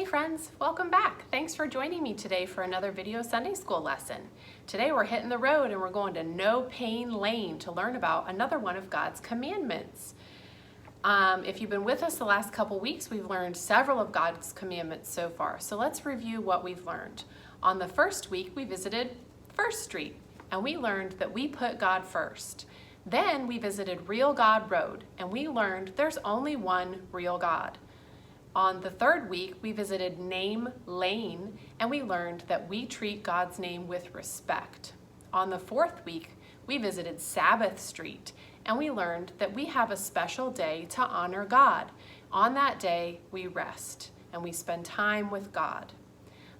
friends, welcome back. Thanks for joining me today for another video Sunday school lesson. Today we're hitting the road and we're going to No Pain Lane to learn about another one of God's commandments. If you've been with us the last couple weeks, we've learned several of God's commandments so far. So let's review what we've learned. On the first week, we visited First Street and we learned that we put God first. Then we visited Real God Road and we learned there's only one real God. On the third week, we visited Name Lane and we learned that we treat God's name with respect. On the fourth week, we visited Sabbath Street and we learned that we have a special day to honor God. On that day, we rest and we spend time with God.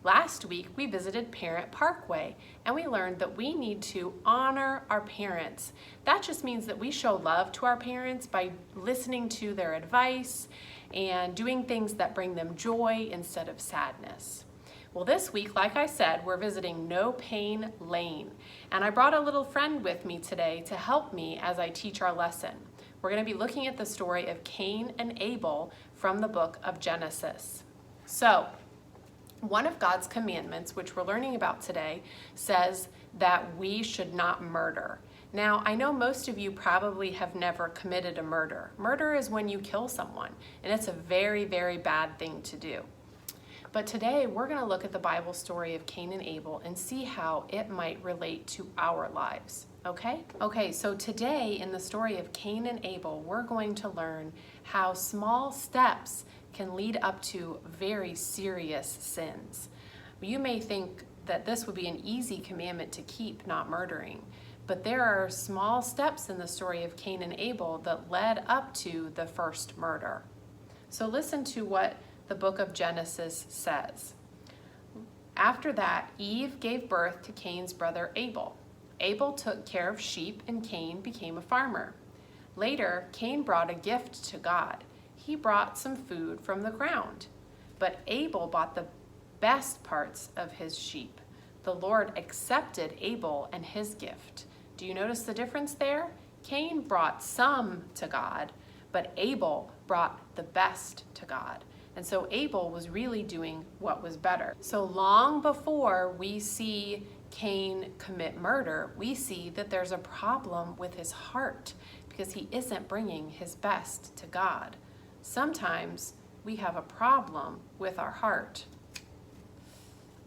Last week, we visited Parent Parkway and we learned that we need to honor our parents. That just means that we show love to our parents by listening to their advice and doing things that bring them joy instead of sadness. Well, this week, like I said, we're visiting No Pain Lane, and I brought a little friend with me today to help me as I teach our lesson. We're going to be looking at the story of Cain and Abel from the book of Genesis. So, one of God's commandments, which we're learning about today, says that we should not murder. Now, I know most of you probably have never committed a murder. Murder is when you kill someone, and it's a very, very bad thing to do. But today, we're going to look at the Bible story of Cain and Abel and see how it might relate to our lives, okay? Okay, so today in the story of Cain and Abel, we're going to learn how small steps can lead up to very serious sins. You may think that this would be an easy commandment to keep, not murdering. But there are small steps in the story of Cain and Abel that led up to the first murder. So listen to what the book of Genesis says. After that, Eve gave birth to Cain's brother Abel. Abel took care of sheep and Cain became a farmer. Later, Cain brought a gift to God. He brought some food from the ground. But Abel brought the best parts of his sheep. The Lord accepted Abel and his gift. Do you notice the difference there? Cain brought some to God, but Abel brought the best to God. And so Abel was really doing what was better. So long before we see Cain commit murder, we see that there's a problem with his heart because he isn't bringing his best to God. Sometimes we have a problem with our heart.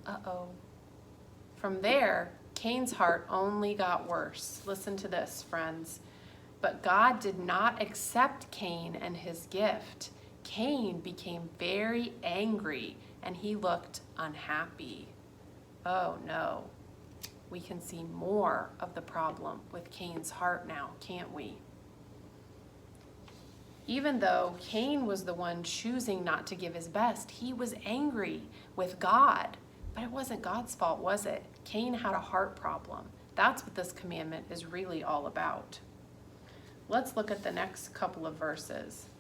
Uh-oh. From there, Cain's heart only got worse. Listen to this, friends. But God did not accept Cain and his gift. Cain became very angry and he looked unhappy. Oh no. We can see more of the problem with Cain's heart now, can't we? Even though Cain was the one choosing not to give his best, he was angry with God. But it wasn't God's fault, was it? Cain had a heart problem. That's what this commandment is really all about. Let's look at the next couple of verses.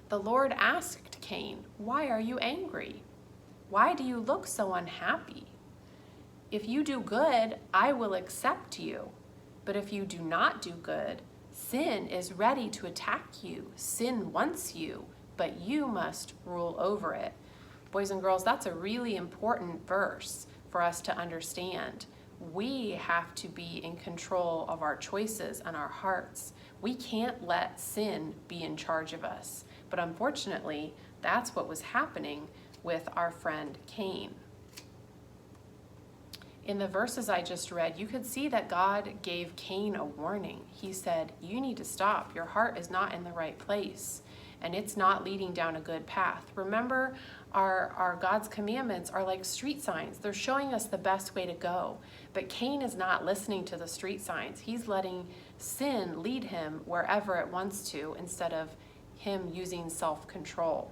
The Lord asked Cain, "Why are you angry? Why do you look so unhappy? If you do good, I will accept you. But if you do not do good, sin is ready to attack you. Sin wants you, but you must rule over it." Boys and girls, that's a really important verse for us to understand. We have to be in control of our choices and our hearts. We can't let sin be in charge of us. But unfortunately, that's what was happening with our friend Cain. In the verses I just read, you could see that God gave Cain a warning. He said, you need to stop. Your heart is not in the right place, and it's not leading down a good path. Remember, our God's commandments are like street signs. They're showing us the best way to go. But Cain is not listening to the street signs. He's letting sin lead him wherever it wants to instead of him using self-control.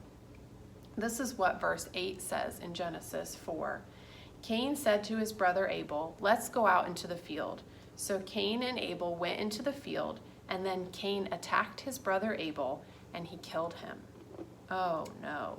This is what verse 8 says in Genesis 4. Cain said to his brother Abel, "Let's go out into the field." So Cain and Abel went into the field, and then Cain attacked his brother Abel, and he killed him. Oh no.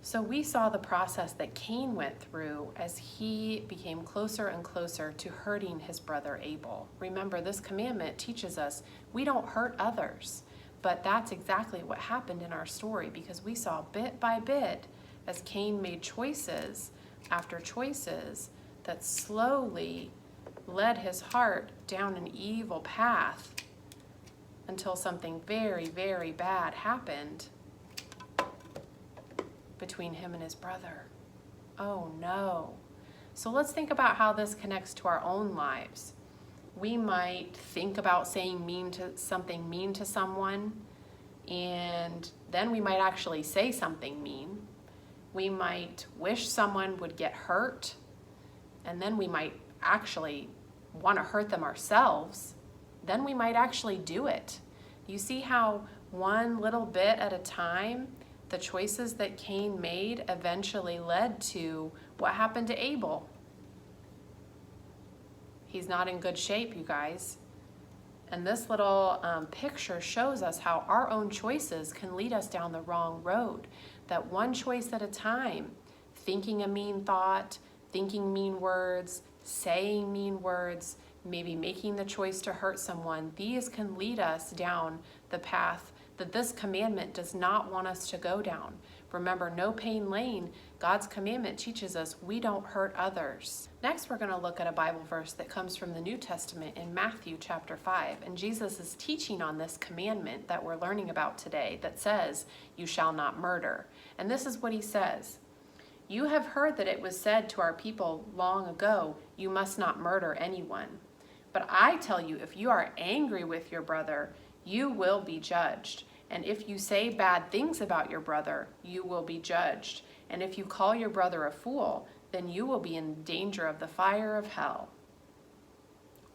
So we saw the process that Cain went through as he became closer and closer to hurting his brother Abel. Remember, this commandment teaches us we don't hurt others, But that's exactly what happened in our story, because we saw bit by bit as Cain made choices after choices that slowly led his heart down an evil path until something very, very bad happened between him and his brother. Oh no. So let's think about how this connects to our own lives. We might think about saying something mean to someone, and then we might actually say something mean. We might wish someone would get hurt, and then we might actually want to hurt them ourselves. Then we might actually do it. You see how one little bit at a time, the choices that Cain made eventually led to what happened to Abel. He's not in good shape, you guys. And this little picture shows us how our own choices can lead us down the wrong road. That one choice at a time, thinking a mean thought, thinking mean words, saying mean words, maybe making the choice to hurt someone, these can lead us down the path that this commandment does not want us to go down. Remember, no pain lane, God's commandment teaches us we don't hurt others. Next, we're going to look at a Bible verse that comes from the New Testament in Matthew chapter 5. And Jesus is teaching on this commandment that we're learning about today that says, you shall not murder. And this is what he says. You have heard that it was said to our people long ago, you must not murder anyone. But I tell you, if you are angry with your brother, you will be judged. And if you say bad things about your brother, you will be judged. And if you call your brother a fool, then you will be in danger of the fire of hell.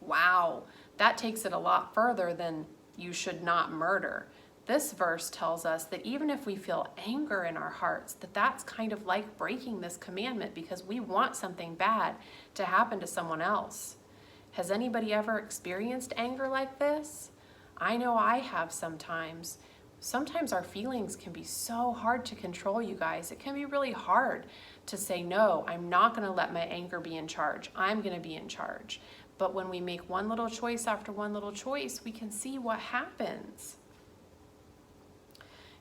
Wow, that takes it a lot further than you should not murder. This verse tells us that even if we feel anger in our hearts, that's kind of like breaking this commandment because we want something bad to happen to someone else. Has anybody ever experienced anger like this? I know I have sometimes. Sometimes our feelings can be so hard to control, you guys. It can be really hard to say, no, I'm not going to let my anger be in charge. I'm going to be in charge. But when we make one little choice after one little choice, we can see what happens.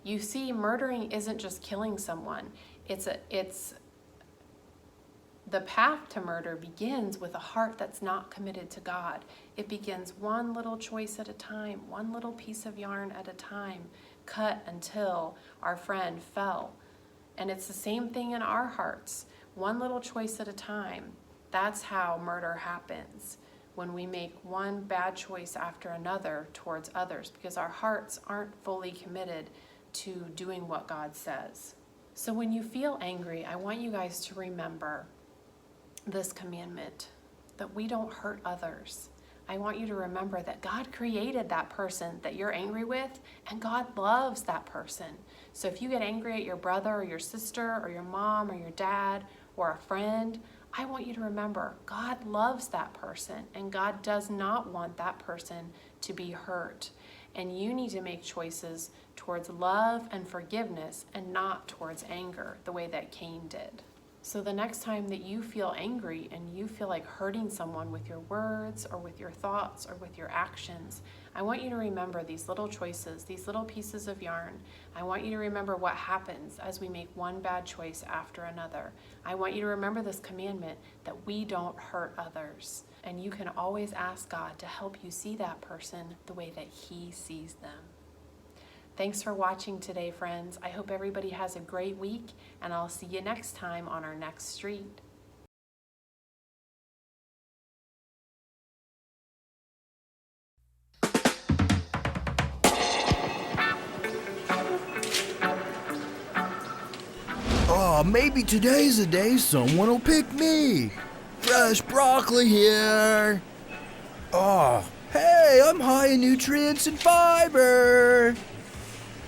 You see, murdering isn't just killing someone. The path to murder begins with a heart that's not committed to God. It begins one little choice at a time, one little piece of yarn at a time, cut until our friend fell. And it's the same thing in our hearts, one little choice at a time. That's how murder happens, when we make one bad choice after another towards others, because our hearts aren't fully committed to doing what God says. So when you feel angry, I want you guys to remember this commandment, that we don't hurt others. I want you to remember that God created that person that you're angry with, and God loves that person. So if you get angry at your brother or your sister or your mom or your dad or a friend, I want you to remember God loves that person, and God does not want that person to be hurt. And you need to make choices towards love and forgiveness and not towards anger, the way that Cain did. So the next time that you feel angry and you feel like hurting someone with your words or with your thoughts or with your actions, I want you to remember these little choices, these little pieces of yarn. I want you to remember what happens as we make one bad choice after another. I want you to remember this commandment that we don't hurt others. And you can always ask God to help you see that person the way that He sees them. Thanks for watching today, friends. I hope everybody has a great week, and I'll see you next time on our next street. Oh, maybe today's the day someone will pick me. Fresh broccoli here. Oh, hey, I'm high in nutrients and fiber.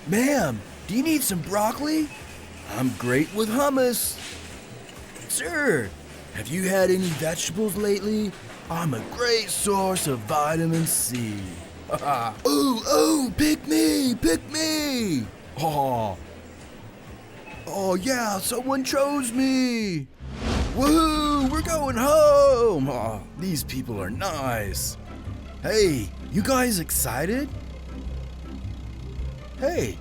Ma'am, do you need some broccoli? I'm great with hummus. Sir, have you had any vegetables lately? I'm a great source of vitamin C. Ooh, pick me. Oh yeah, someone chose me. Woohoo, we're going home. Oh, these people are nice. Hey, you guys excited? Hey,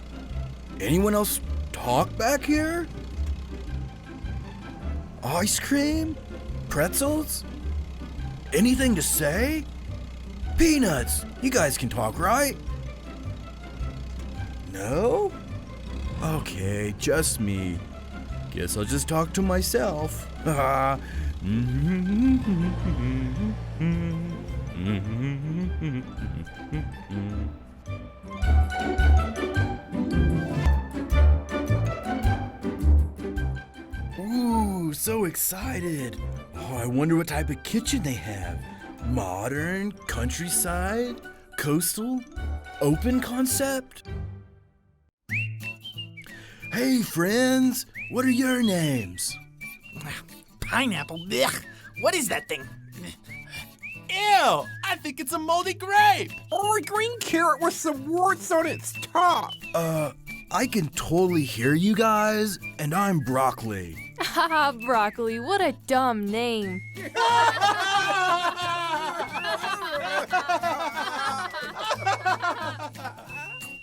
anyone else talk back here? Ice cream? Pretzels? Anything to say? Peanuts, you guys can talk, right? No? Okay, just me. Guess I'll just talk to myself. Ooh, so excited. Oh, I wonder what type of kitchen they have. Modern, countryside, coastal, open concept? Hey friends, what are your names? Pineapple? Blech. What is that thing? Ew! I think it's a moldy grape! Or a green carrot with some warts on its top. I can totally hear you guys, and I'm Broccoli. Haha, Broccoli, what a dumb name.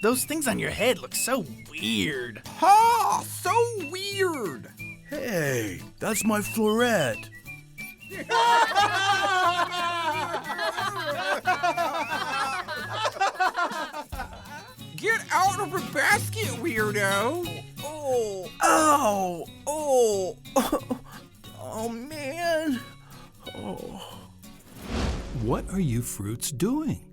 Those things on your head look so weird. Ha! So weird. Hey, that's my floret. Get out of the basket, weirdo. Oh, ow, oh, oh man. Oh. What are you fruits doing?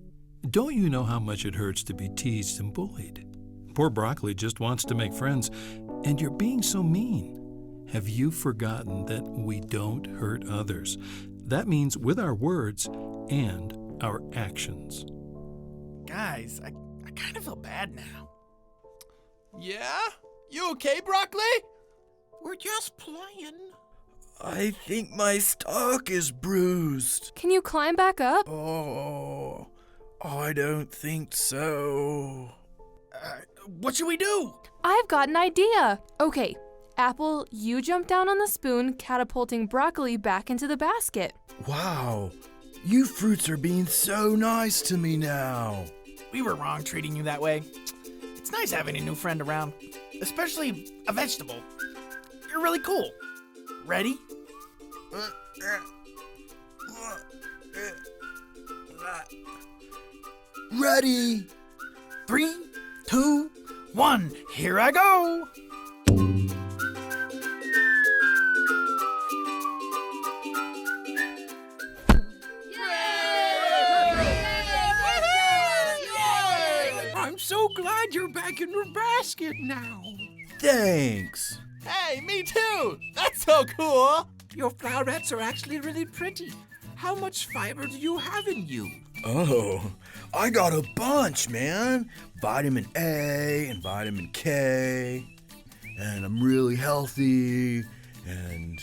Don't you know how much it hurts to be teased and bullied? Poor Broccoli just wants to make friends, and you're being so mean. Have you forgotten that we don't hurt others? That means with our words and our actions. Guys, I kind of feel bad now. Yeah? You okay, Broccoli? We're just playing. I think my stalk is bruised. Can you climb back up? Oh, I don't think so. What should we do? I've got an idea. Okay, Apple, you jump down on the spoon, catapulting Broccoli back into the basket. Wow, you fruits are being so nice to me now. We were wrong treating you that way. It's nice having a new friend around, especially a vegetable. You're really cool. Ready? Ready? 3, 2, 1, here I go! I'm so glad you're back in your basket now. Thanks. Hey, me too! That's so cool! Your flowers are actually really pretty. How much fiber do you have in you? Oh, I got a bunch, man. Vitamin A and vitamin K. And I'm really healthy. And